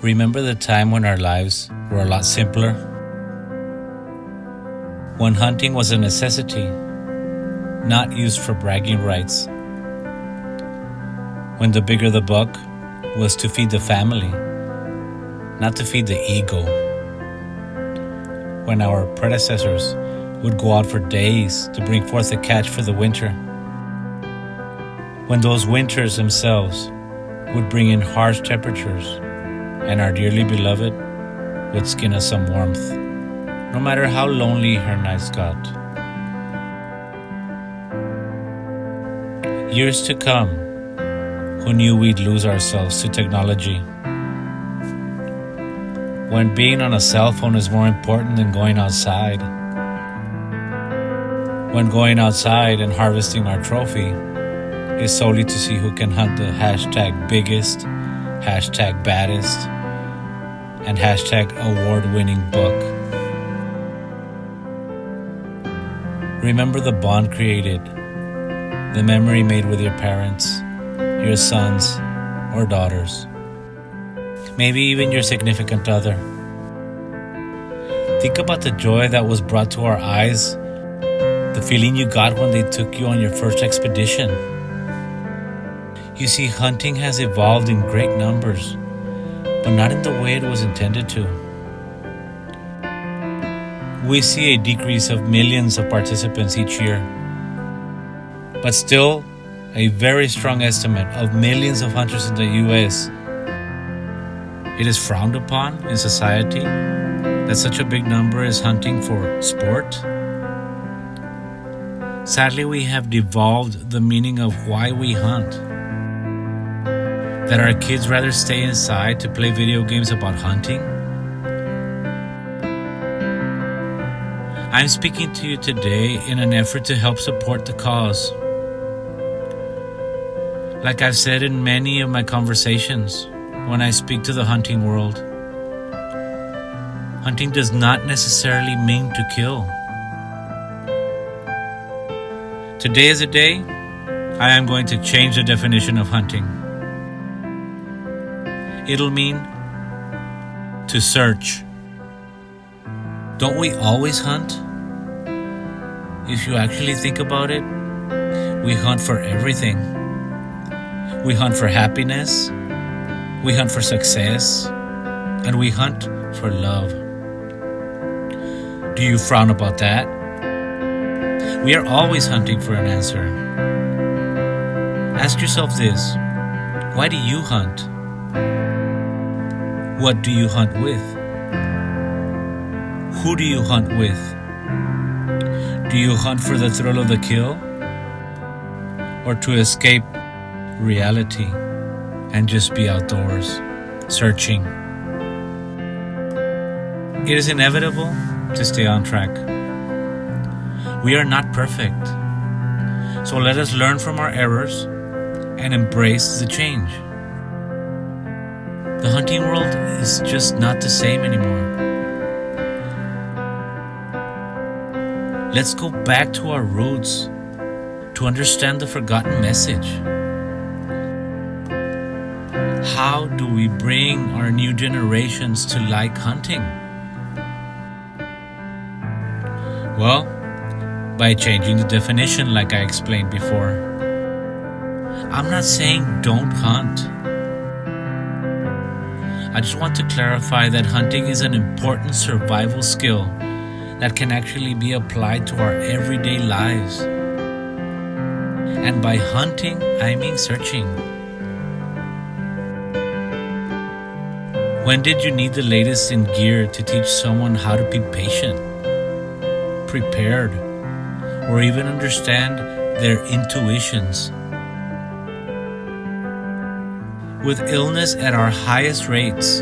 Remember the time when our lives were a lot simpler? When hunting was a necessity, not used for bragging rights. When the bigger the buck was to feed the family, not to feed the ego. When our predecessors would go out for days to bring forth a catch for the winter. When those winters themselves would bring in harsh temperatures, and our dearly beloved would skin us some warmth, no matter how lonely her nights got. Years to come, who knew we'd lose ourselves to technology? When being on a cell phone is more important than going outside. When going outside and harvesting our trophy is solely to see who can hunt the hashtag biggest, hashtag baddest, and hashtag award-winning buck. Remember the bond created, the memory made with your parents, your sons or daughters, maybe even your significant other. Think about the joy that was brought to our eyes, the feeling you got when they took you on your first expedition. You see, hunting has evolved in great numbers, but not in the way it was intended to. We see a decrease of millions of participants each year, but still a very strong estimate of millions of hunters in the US. It is frowned upon in society that such a big number is hunting for sport. Sadly, we have devolved the meaning of why we hunt. That our kids rather stay inside to play video games about hunting? I'm speaking to you today in an effort to help support the cause. Like I've said in many of my conversations when I speak to the hunting world, hunting does not necessarily mean to kill. Today is a day I am going to change the definition of hunting. It'll mean to search. Don't we always hunt? If you actually think about it, we hunt for everything. We hunt for happiness, we hunt for success, and we hunt for love. Do you frown about that? We are always hunting for an answer. Ask yourself this: why do you hunt? What do you hunt with? Who do you hunt with? Do you hunt for the thrill of the kill? Or to escape reality and just be outdoors, searching? It is inevitable to stay on track. We are not perfect. So let us learn from our errors and embrace the change. The hunting world is just not the same anymore. Let's go back to our roots to understand the forgotten message. How do we bring our new generations to like hunting? Well, by changing the definition like I explained before. I'm not saying don't hunt. I just want to clarify that hunting is an important survival skill that can actually be applied to our everyday lives. And by hunting, I mean searching. When did you need the latest in gear to teach someone how to be patient, prepared, or even understand their intuitions? With illness at our highest rates,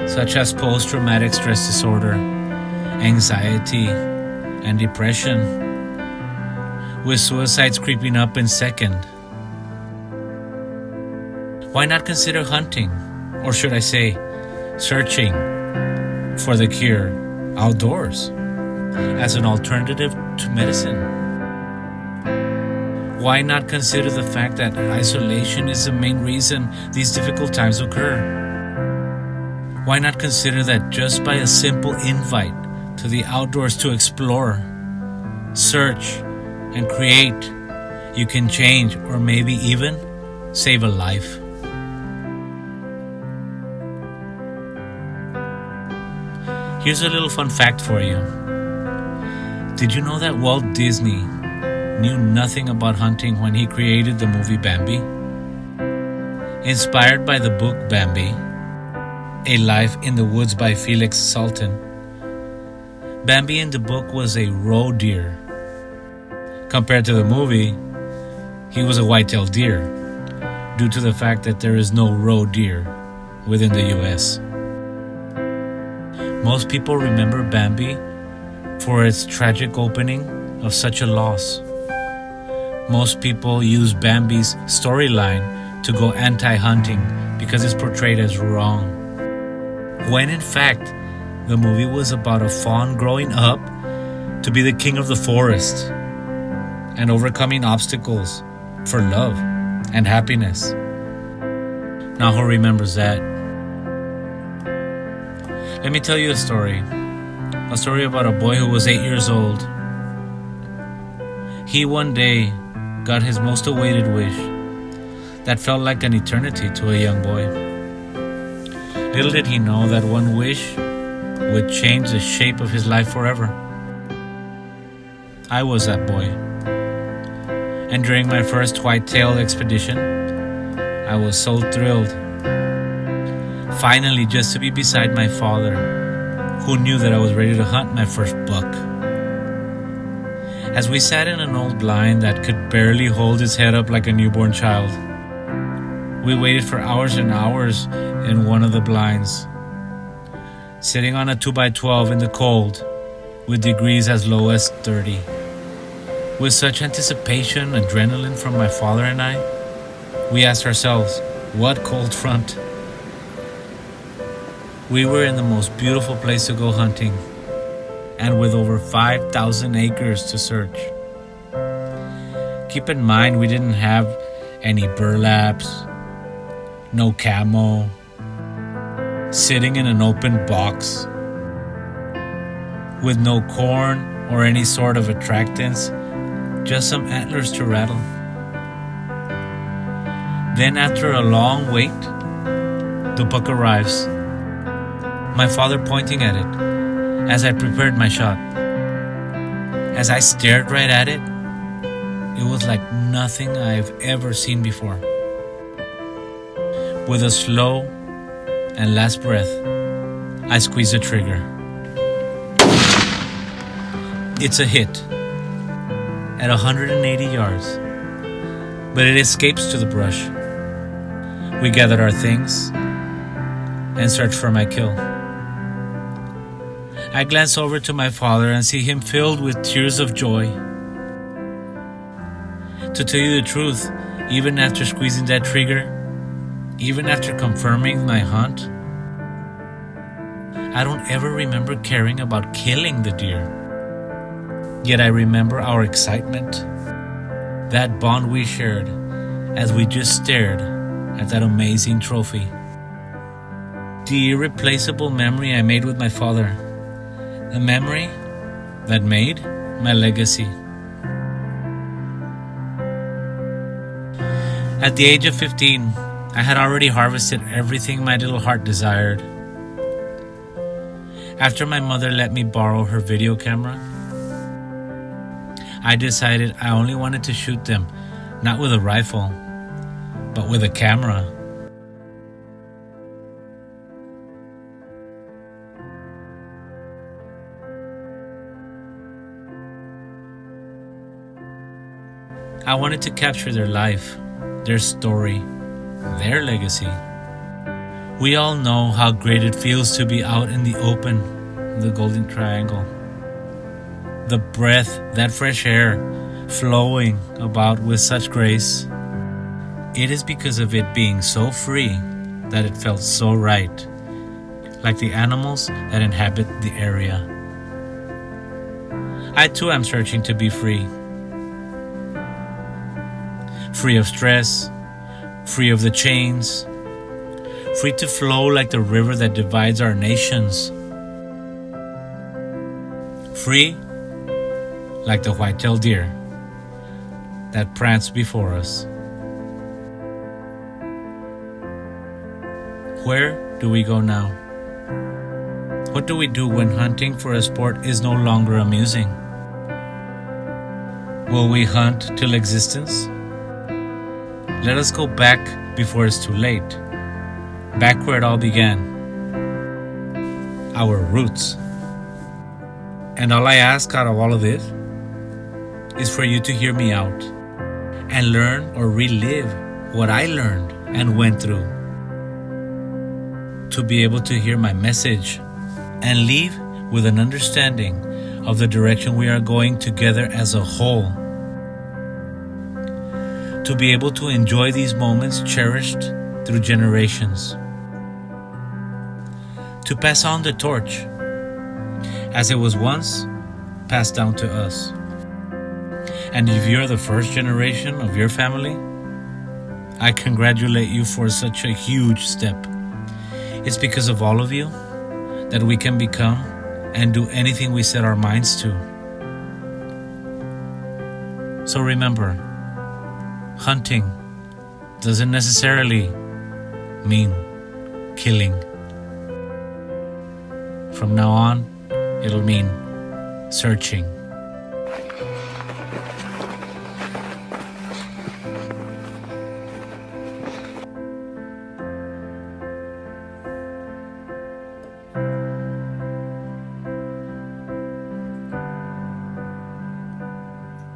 such as post-traumatic stress disorder, anxiety, and depression, with suicides creeping up in second, why not consider hunting, or should I say, searching for the cure outdoors as an alternative to medicine? Why not consider the fact that isolation is the main reason these difficult times occur? Why not consider that just by a simple invite to the outdoors to explore, search, and create, you can change or maybe even save a life? Here's a little fun fact for you. Did you know that Walt Disney knew nothing about hunting when he created the movie Bambi? Inspired by the book Bambi, A Life in the Woods by Felix Salten, Bambi in the book was a roe deer. Compared to the movie, he was a white-tailed deer, due to the fact that there is no roe deer within the US. Most people remember Bambi for its tragic opening of such a loss. Most people use Bambi's storyline to go anti-hunting because it's portrayed as wrong. When in fact, the movie was about a fawn growing up to be the king of the forest and overcoming obstacles for love and happiness. Now who remembers that? Let me tell you a story about a boy who was 8 years old. He one day got his most awaited wish that felt like an eternity to a young boy. Little did he know that one wish would change the shape of his life forever. I was that boy. And during my first white-tailed expedition, I was so thrilled. Finally, just to be beside my father, who knew that I was ready to hunt my first buck. As we sat in an old blind that could barely hold its head up like a newborn child, we waited for hours and hours in one of the blinds, sitting on a 2x12 in the cold, with degrees as low as 30. With such anticipation, adrenaline from my father and I, we asked ourselves, what cold front? We were in the most beautiful place to go hunting, and with over 5,000 acres to search. Keep in mind, we didn't have any burlaps, no camo, sitting in an open box, with no corn or any sort of attractants, just some antlers to rattle. Then after a long wait, the buck arrives, my father pointing at it as I prepared my shot. As I stared right at it, it was like nothing I've ever seen before. With a slow and last breath, I squeeze the trigger. It's a hit at 180 yards, but it escapes to the brush. We gathered our things and searched for my kill. I glance over to my father and see him filled with tears of joy. To tell you the truth, even after squeezing that trigger, even after confirming my hunt, I don't ever remember caring about killing the deer. Yet I remember our excitement, that bond we shared as we just stared at that amazing trophy. The irreplaceable memory I made with my father. A memory that made my legacy. At the age of 15, I had already harvested everything my little heart desired. After my mother let me borrow her video camera, I decided I only wanted to shoot them, not with a rifle, but with a camera. I wanted to capture their life, their story, their legacy. We all know how great it feels to be out in the open, the Golden Triangle. The breath, that fresh air, flowing about with such grace. It is because of it being so free that it felt so right, like the animals that inhabit the area. I too am searching to be free. Free of stress, free of the chains, free to flow like the river that divides our nations, free like the white-tailed deer that prance before us. Where do we go now? What do we do when hunting for a sport is no longer amusing? Will we hunt till existence? Let us go back before it's too late, back where it all began, our roots. And all I ask out of all of it is for you to hear me out and learn or relive what I learned and went through, to be able to hear my message and leave with an understanding of the direction we are going together as a whole, to be able to enjoy these moments cherished through generations, to pass on the torch as it was once passed down to us. And if you're the first generation of your family, I congratulate you for such a huge step. It's because of all of you that we can become and do anything we set our minds to. So remember, hunting doesn't necessarily mean killing. From now on, it'll mean searching.